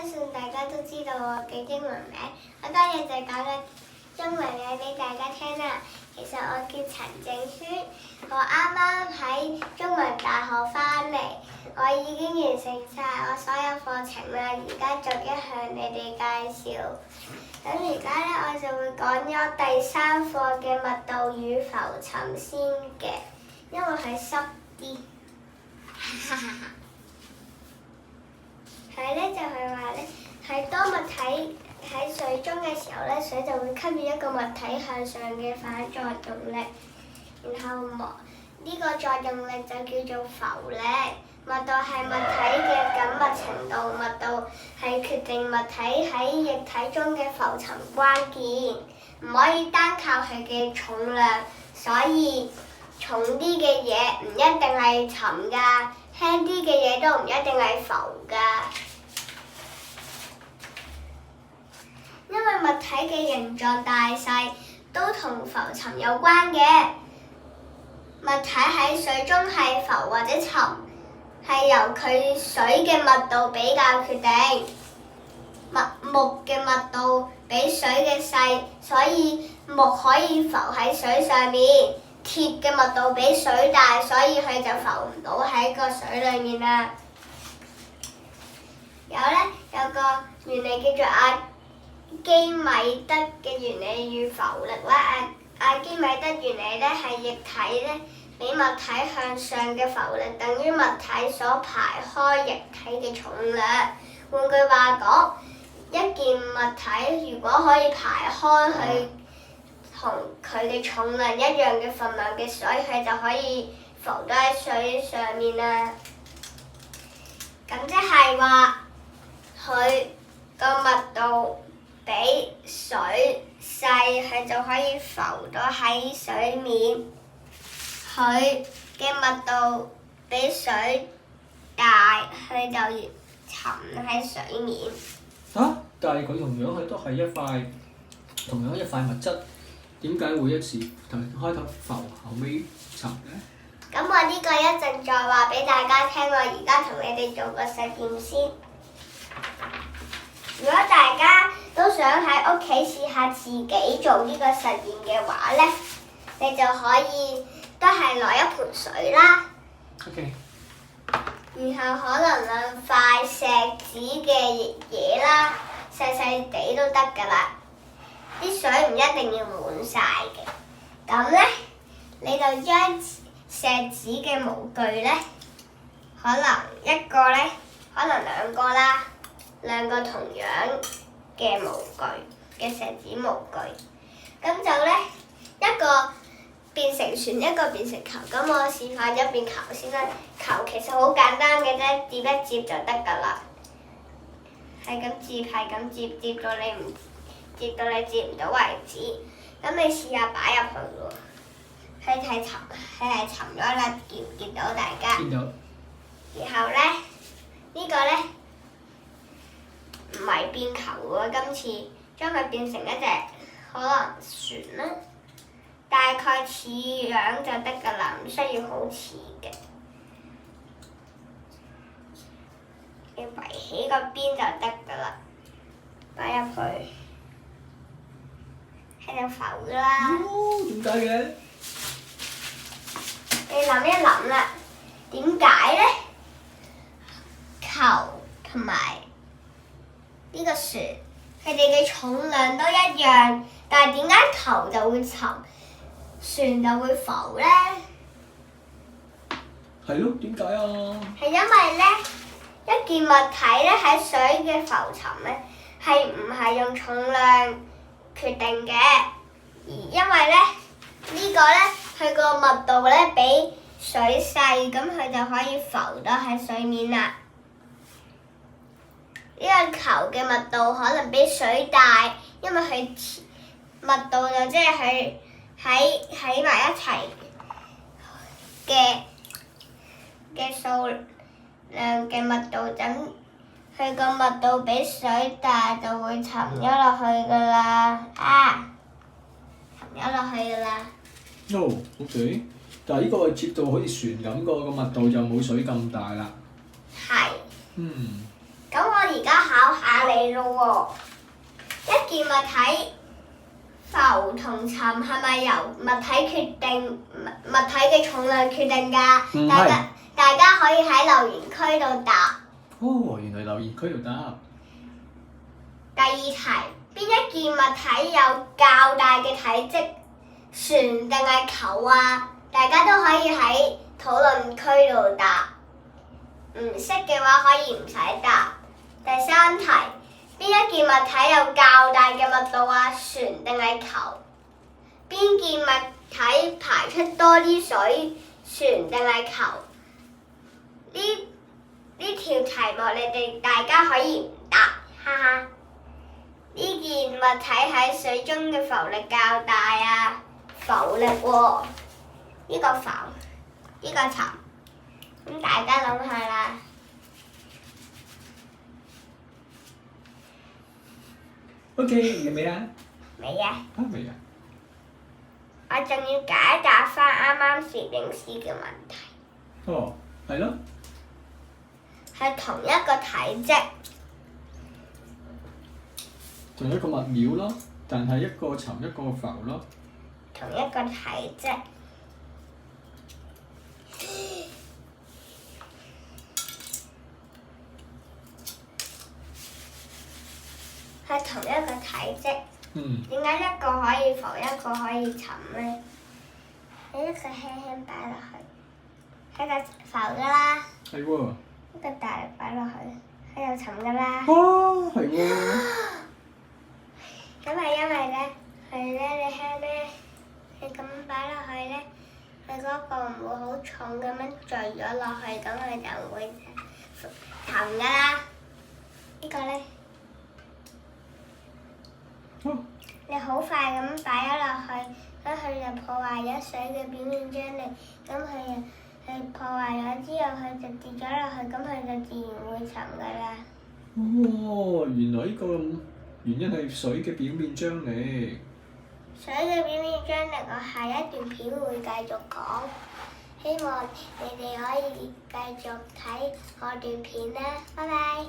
相信大家都知道我嘅英文名，我今日就講個中文名俾大家聽啦。其實我叫陳靜萱，我啱啱喺中文大學翻嚟，我已經完成晒我所有課程啦。而家逐一向你哋介紹。咁而家咧，我就會講咗第3課嘅密度與浮沉先嘅，因為佢濕啲。佢咧就係話咧，係當物體喺水中嘅時候咧，水就會給予一個物體向上嘅反作用力，然後呢個作用力就叫做浮力。密度係物體嘅緊密程度，密度係決定物體喺液體中嘅浮沉關鍵，唔可以單靠佢嘅重量，所以重啲嘅嘢唔一定係沉㗎，輕啲嘅嘢都唔一定係浮㗎。因為物體嘅形狀大細都同浮沉有關嘅，物體喺水中係浮或者沉，係由佢水嘅密度比較決定。木嘅密度比水嘅細，所以木可以浮喺水上面。鐵嘅密度比水大，所以佢就浮唔到喺個水裡面啦。有個原理叫做阿基米德嘅原理與浮力啦。阿基米德原理咧係液體咧比物體向上嘅浮力等於物體所排開液體嘅重量。換句話講，一件物體如果可以排開佢同佢嘅重量一樣嘅份量嘅水，佢就可以浮到喺水上面啦。咁即係話佢個密度比水細，佢就可以浮到喺水面。佢嘅密度比水大，佢就越沉喺水面。但係佢同樣佢都係同樣一塊物質，點解會一時開頭浮後尾沉呢？咁我呢個一陣再話俾大家聽，我而家同你哋做個實驗先。如果大家都想喺屋企試下自己做呢個實驗嘅話呢，你就可以都係攞一盆水啦。OK。然後可能兩塊錫紙嘅嘢啦，細細地都得㗎啦。啲水唔一定要滿晒嘅。咁呢，你就將錫紙嘅模具呢，可能一個呢，可能兩個啦，兩個同樣嘅模具嘅錫紙模具，咁就呢，一個變成船，一個變成球。咁我示範一變球先啦。球其實好簡單嘅啫，接一接就得㗎啦。係咁接，係咁接，接到你接唔到為止。咁你試下擺入去喎。佢係沉咗啦，見唔見到大家？見到。然後呢，呢個呢，唔係變球喎，今次將佢變成一隻可能船啦，大概似樣就得㗎啦，唔需要好似嘅。你圍起個邊就得㗎啦，擺入去喺度浮啦。點解嘅？你諗一諗啦，點解呢？球同埋呢個船，佢哋嘅重量都一樣，但係點解球就會沉，船就會浮呢？係咯，點解啊？係因為呢，一件物體呢喺水嘅浮沉呢，係唔係用重量決定嘅，而因為呢，呢個呢，佢個密度呢比水細，咁佢就可以浮到喺水面啦。呢個球嘅密度可能比水大，因為佢密度就即係佢喺埋一齊嘅數量嘅密度，咁佢個密度比水大就會沉咗落去㗎啦。沉咗落去㗎啦。OK。但係呢個接到好似船咁，個密度就冇水咁大啦。係。咁我而而家考下你咯喎，一件物體浮同沉係咪由物體決定物體嘅重量決定㗎？唔係。大家可以喺留言區度答。哦，原來留言區度答。第二題，邊一件物體有較大嘅體積？船定係球啊？大家都可以喺討論區度答。唔識嘅話可以唔使答。第三題，邊一件物體有較大嘅密度啊？船定係球？邊件物體排出多啲水？船定係球？呢條題目你哋大家可以唔答，哈哈。呢件物體喺水中嘅浮力較大啊？浮力喎，呢個浮，呢個沉。咁大家諗下啦。OK，完未啊？未啊！未啊？我仲要解答翻啱啱攝影師嘅問題。哦，係咯。係同一個體積，同一個物料咯，但係一個沉一個浮咯。同一個體積，係同一個體積。點解一個可以浮，一個可以沉呢？你一個輕輕擺落去，喺度浮㗎啦。係喎。一個大力擺落去，喺度沉㗎啦。哦，係喎。咁係因為咧，你輕咧，你咁擺落去咧，佢嗰個唔會好重咁樣墜咗落去，咁佢就唔會沉㗎啦。呢個咧，你好快咁擺咗落去，咁佢就破壞咗水嘅表面張力，咁佢破壞咗之後，佢就跌咗落去，咁佢就自然會沉㗎啦。哦，原來呢個原因係水嘅表面張力。水嘅表面張力，我下一段片會繼續講，希望你哋可以繼續睇我段片啦，拜拜。